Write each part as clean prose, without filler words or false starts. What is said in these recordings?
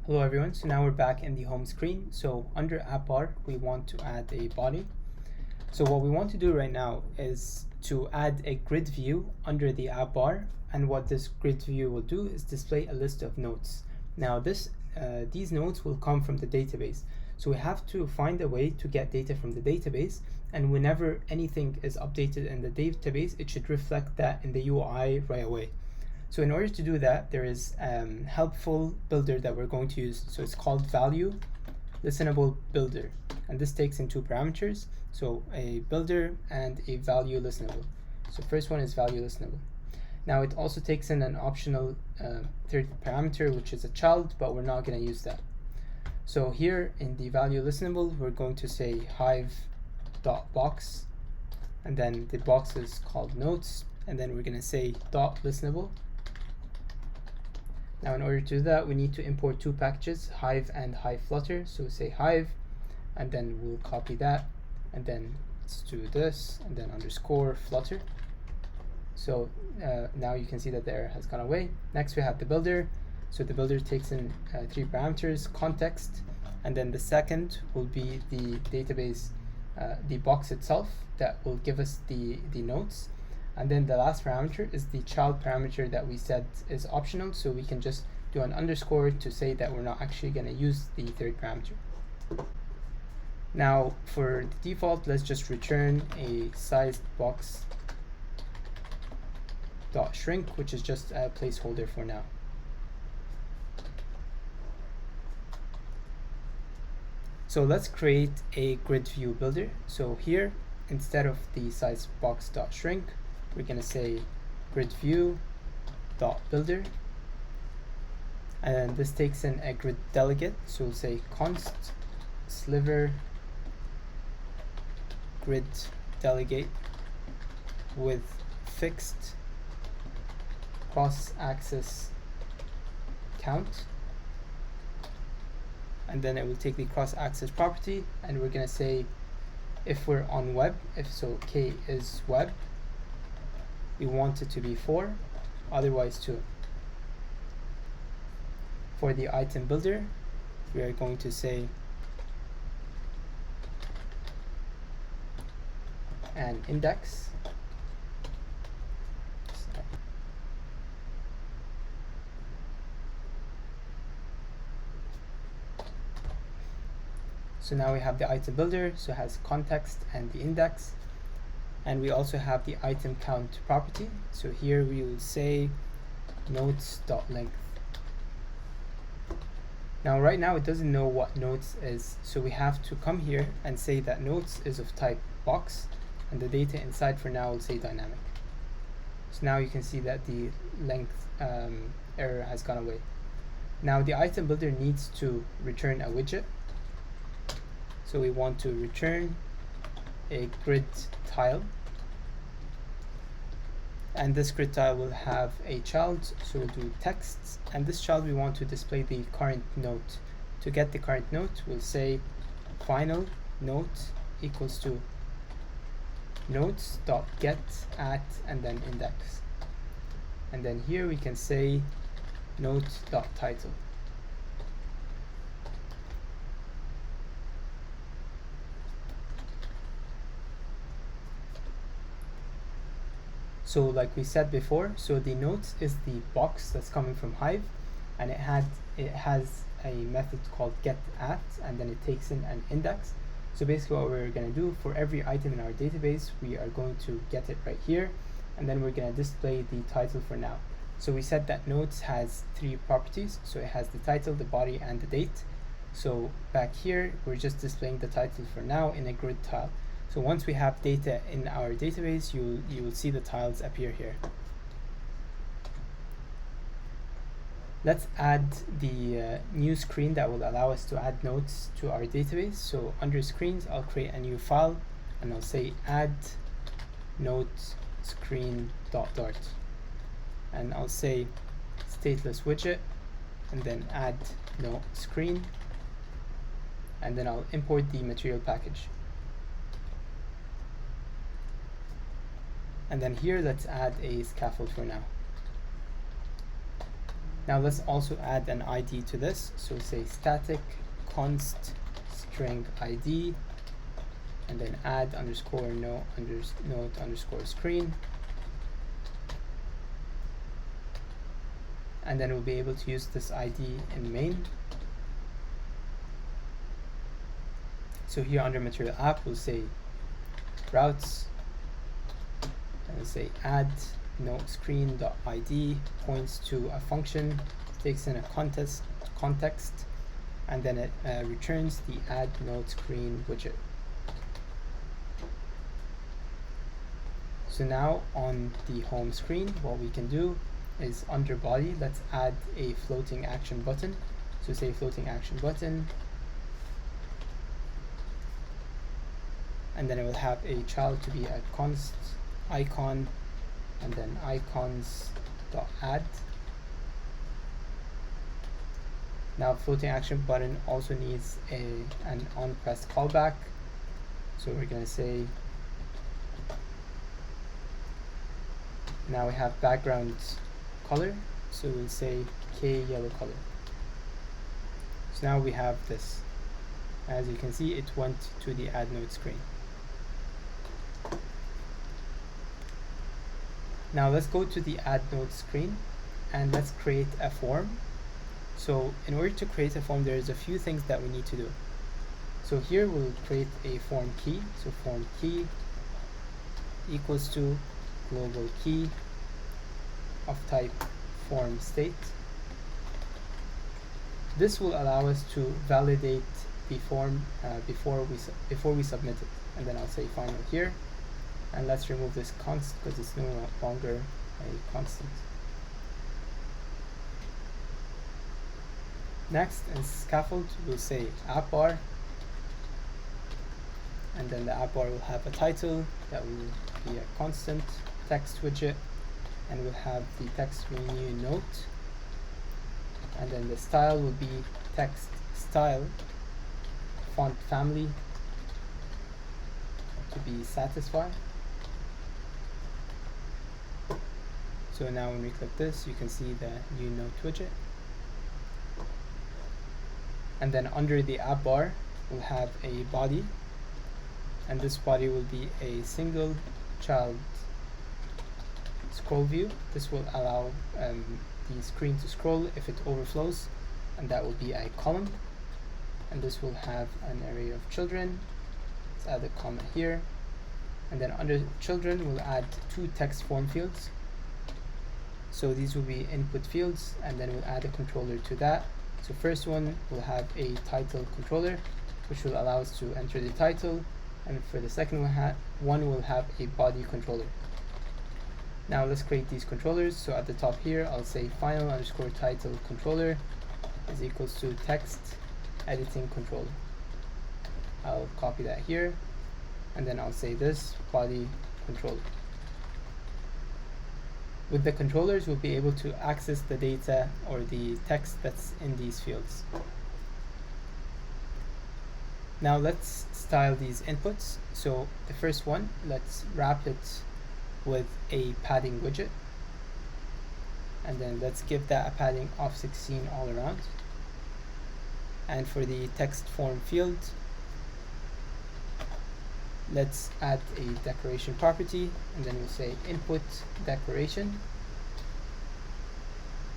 Hello everyone, so now we're back in the home screen. So under app bar, we want to add a body. So what we want to do right now is to add a grid view under the app bar, and what this grid view will do is display a list of notes. Now these notes will come from the database. So we have to find a way to get data from the database, and whenever anything is updated in the database, it should reflect that in the UI right away. So in order to do that, there is a helpful builder that we're going to use. So it's called value listenable builder. And this takes in two parameters. So a builder and a value listenable. So first one is value listenable. Now it also takes in an optional third parameter, which is a child, but we're not going to use that. So here in the value listenable, we're going to say hive.box, and then the box is called notes, and then we're going to say .listenable. Now in order to do that, we need to import two packages, Hive and Hive Flutter. So we say Hive, and then we'll copy that, and then let's do this, and then underscore Flutter. So now you can see that the error has gone away. Next we have the builder. So the builder takes in three parameters, context, and then the second will be the database, the box itself that will give us the notes. And then the last parameter is the child parameter that we said is optional, so we can just do an underscore to say that we're not actually going to use the third parameter. Now for the default, let's just return a sized box dot shrink, which is just a placeholder for now. So let's create a grid view builder. So here, instead of the size box dot shrink, we're going to say grid view dot builder, and this takes in a grid delegate. So we'll say const sliver grid delegate with fixed cross axis count, and then it will take the cross axis property, and we're going to say if we're on web, if so k is web, we want it to be 4, otherwise 2. For the item builder, we are going to say an index. So now we have the item builder, so it has context and the index. And we also have the item count property. So here we will say notes.length. Now right now it doesn't know what notes is, so we have to come here and say that notes is of type box, and the data inside for now will say dynamic. So now you can see that the length error has gone away. Now the item builder needs to return a widget. So we want to return a grid tile, and this grid tile will have a child, so we'll do texts, and this child we want to display the current note. To get the current note, we'll say final note equals to notes.get at and then index, and then here we can say note.title. So like we said before, so the notes is the box that's coming from Hive, and it has a method called get at, and then it takes in an index. So basically what we're going to do for every item in our database, we are going to get it right here, and then we're going to display the title for now. So we said that notes has three properties, so it has the title, the body, and the date. So back here we're just displaying the title for now in a grid tile. So once we have data in our database, you will see the tiles appear here. Let's add the new screen that will allow us to add notes to our database. So under screens, I'll create a new file, and I'll say add note screen.dart, and I'll say stateless widget, and then add note screen, and then I'll import the material package. And then here let's add a scaffold for now. Now let's also add an ID to this. So say static const string ID, and then add underscore note underscore screen. And then we'll be able to use this ID in main. So here under material app, we'll say routes, and we'll say add note screen.id points to a function, takes in a context, and then it returns the add note screen widget. So now on the home screen, what we can do is under body, let's add a floating action button. So say floating action button, and then it will have a child to be a const icon, and then icons.add. Now floating action button also needs an onPress callback. So we're going to say, now we have background color, so we'll say K yellow color. So now we have this. As you can see, it went to the add note screen. Now let's go to the add note screen and let's create a form. So in order to create a form, there's a few things that we need to do. So here we'll create a form key. So form key equals to global key of type form state. This will allow us to validate the form before we submit it. And then I'll say final here, and let's remove this const because it's no longer a constant. Next, in scaffold, we'll say app bar, and then the app bar will have a title that will be a constant text widget, and we'll have the text menu note, and then the style will be text style, font family to be satisfied. So now when we click this, you can see the new note widget. And then under the app bar, we'll have a body, and this body will be a single child scroll view. This will allow the screen to scroll if it overflows, and that will be a column. And this will have an array of children. Let's add a comma here, and then under children we'll add two text form fields. So these will be input fields, and then we'll add a controller to that. So first one will have a title controller, which will allow us to enter the title, and for the second one will have a body controller. Now let's create these controllers. So at the top here, I'll say final underscore title controller is equals to text editing controller. I'll copy that here, and then I'll say this body controller. With the controllers, we'll be able to access the data or the text that's in these fields. Now let's style these inputs. So the first one, let's wrap it with a padding widget, and then let's give that a padding of 16 all around. And for the text form field, let's add a decoration property, and then we'll say input decoration,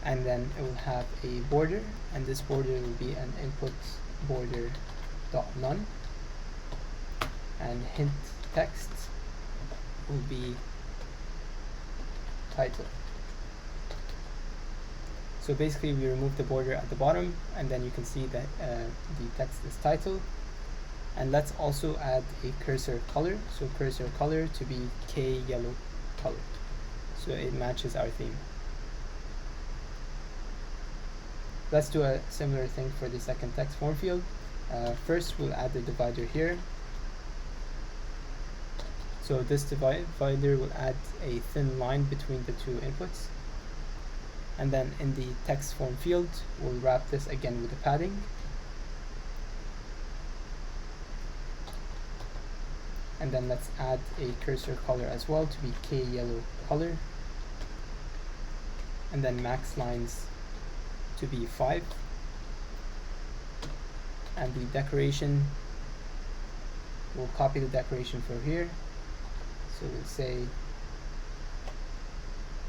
and then it will have a border, and this border will be an input border dot none, and hint text will be title. So basically we remove the border at the bottom, and then you can see that the text is title. And let's also add a cursor color. So cursor color to be K yellow color, so it matches our theme. Let's do a similar thing for the second text form field. First we'll add the divider here. So this divider will add a thin line between the two inputs. And then in the text form field, we'll wrap this again with a padding. And then let's add a cursor color as well to be K yellow color. And then max lines to be 5, and the decoration, we'll copy the decoration for here. So we'll say,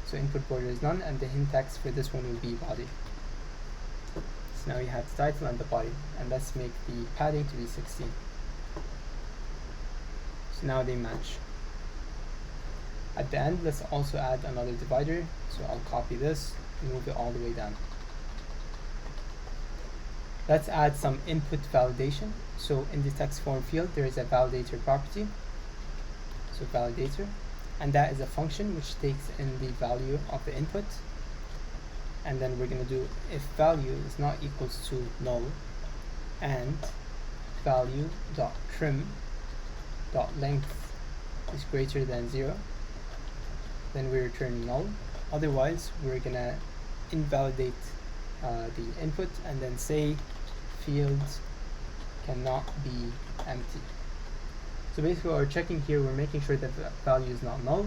so input border is none, and the hint text for this one will be body. So now we have the title and the body, and let's make the padding to be 16. So now they match. At the end, let's also add another divider. So I'll copy this and move it all the way down. Let's add some input validation. So in the text form field, there is a validator property. So validator, and that is a function which takes in the value of the input. And then we're going to do if value is not equals to null, and value dot trim dot length is greater than 0, then we return null. Otherwise, we're going to invalidate the input and then say field cannot be empty. So basically what we're checking here, we're making sure that the value is not null,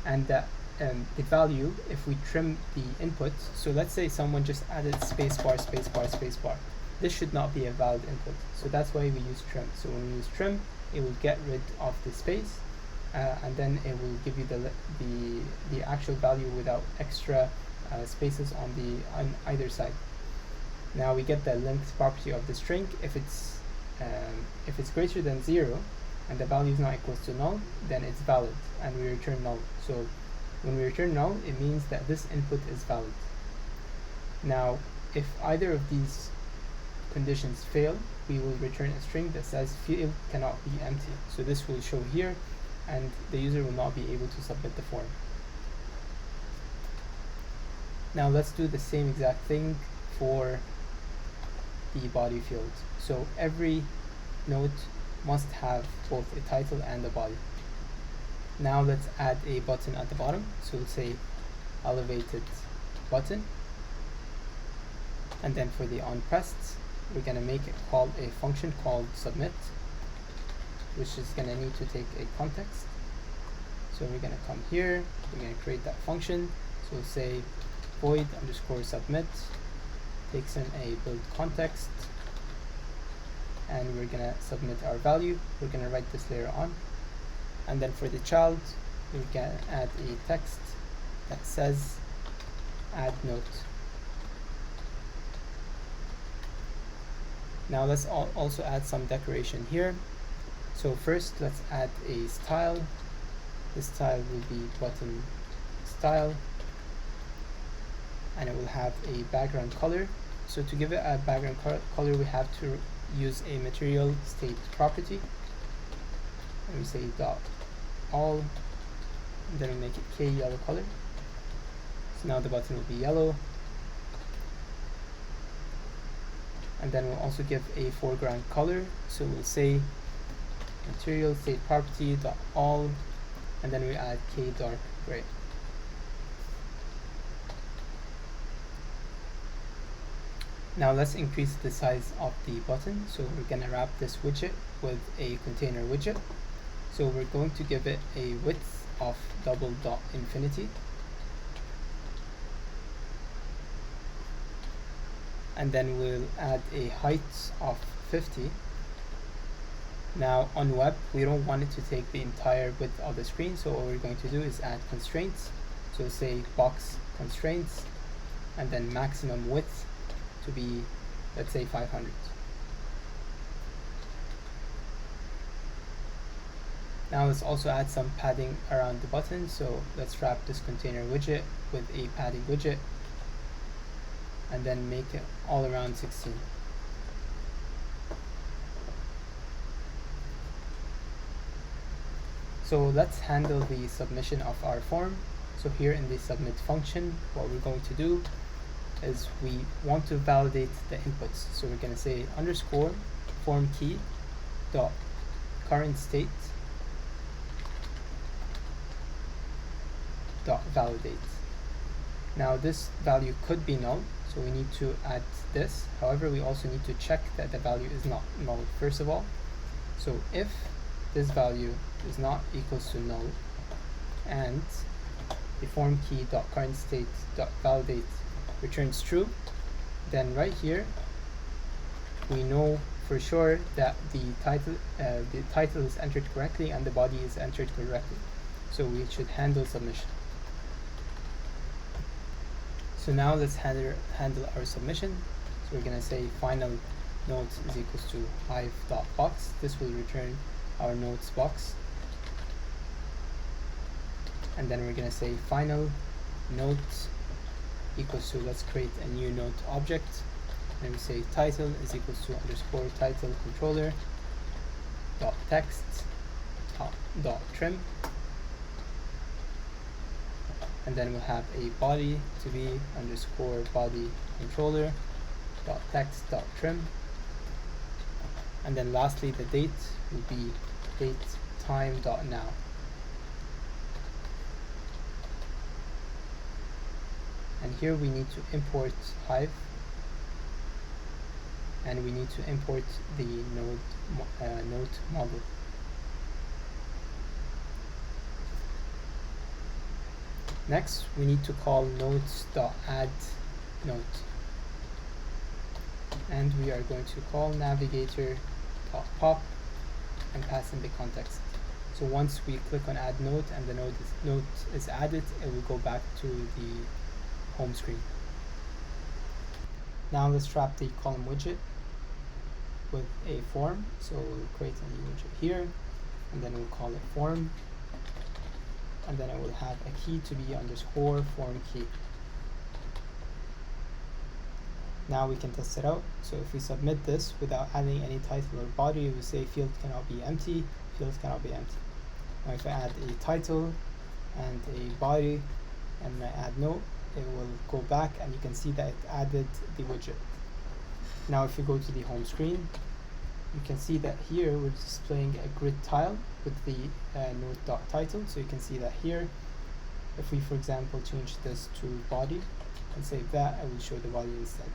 and that the value, if we trim the input, so let's say someone just added spacebar, spacebar, spacebar. This should not be a valid input. So that's why we use trim. So when we use trim, it will get rid of the space, and then it will give you the actual value without extra spaces on either side. Now we get the length property of the string. If it's greater than 0 and the value is not equal to null, then it's valid, and we return null. So when we return null, it means that this input is valid. Now, if either of these conditions fail, we will return a string that says field cannot be empty. So this will show here, and the user will not be able to submit the form. Now let's do the same exact thing for the body field. So every node must have both a title and a body. Now let's add a button at the bottom. So we'll say elevated button, and then for the onPressed, we're going to make it call a function called submit, which is going to need to take a context. So we're going to come here, we're going to create that function. So we'll say void underscore submit, takes in a build context, and we're going to submit our value. We're going to write this later on. And then for the child, we're going to add a text that says add note. Now let's also add some decoration here. So first, let's add a style. This style will be button style, and it will have a background color. So to give it a background color, we have to use a material state property, and we say dot all, and then we make it k yellow color. So now the button will be yellow, and then we'll also give a foreground color. So we'll say material state property dot all, and then we add k dark gray. Now let's increase the size of the button. So we're going to wrap this widget with a container widget. So we're going to give it a width of double dot infinity, and then we'll add a height of 50. Now on web, we don't want it to take the entire width of the screen, so what we're going to do is add constraints. So say box constraints, and then maximum width to be, let's say, 500. Now let's also add some padding around the button. So let's wrap this container widget with a padding widget, and then make it all around 16. So let's handle the submission of our form. So here in the submit function, what we're going to do is we want to validate the inputs. So we're going to say underscore form key dot current state dot validate. Now this value could be null, so we need to add this. However, we also need to check that the value is not null first of all. So if this value is not equals to null, and the form key dot current state dot validate returns true, then right here we know for sure that the title is entered correctly and the body is entered correctly. So we should handle submission. So now let's handle our submission. So we're gonna say final note is equals to hive.box. This will return our notes box. And then we're gonna say final note equals to, let's create a new note object. And we say title is equals to underscore title controller dot text dot trim, and then we'll have a body to be underscore body controller dot text dot trim, and then lastly the date will be date time dot now. And here we need to import Hive, and we need to import the note model. Next, we need to call notes.addNote, and we are going to call navigator.pop and pass in the context. So once we click on add note and the note is added, it will go back to the home screen. Now let's wrap the column widget with a form. So we'll create a new widget here, and then we'll call it form, and then it will have a key to be underscore form key. Now we can test it out. So if we submit this without adding any title or body, we say field cannot be empty, field cannot be empty. Now if I add a title and a body and I add note, it will go back and you can see that it added the widget. Now if you go to the home screen, you can see that here we're displaying a grid tile with the note.title. So you can see that here, if we for example change this to body and save that, I will show the body instead.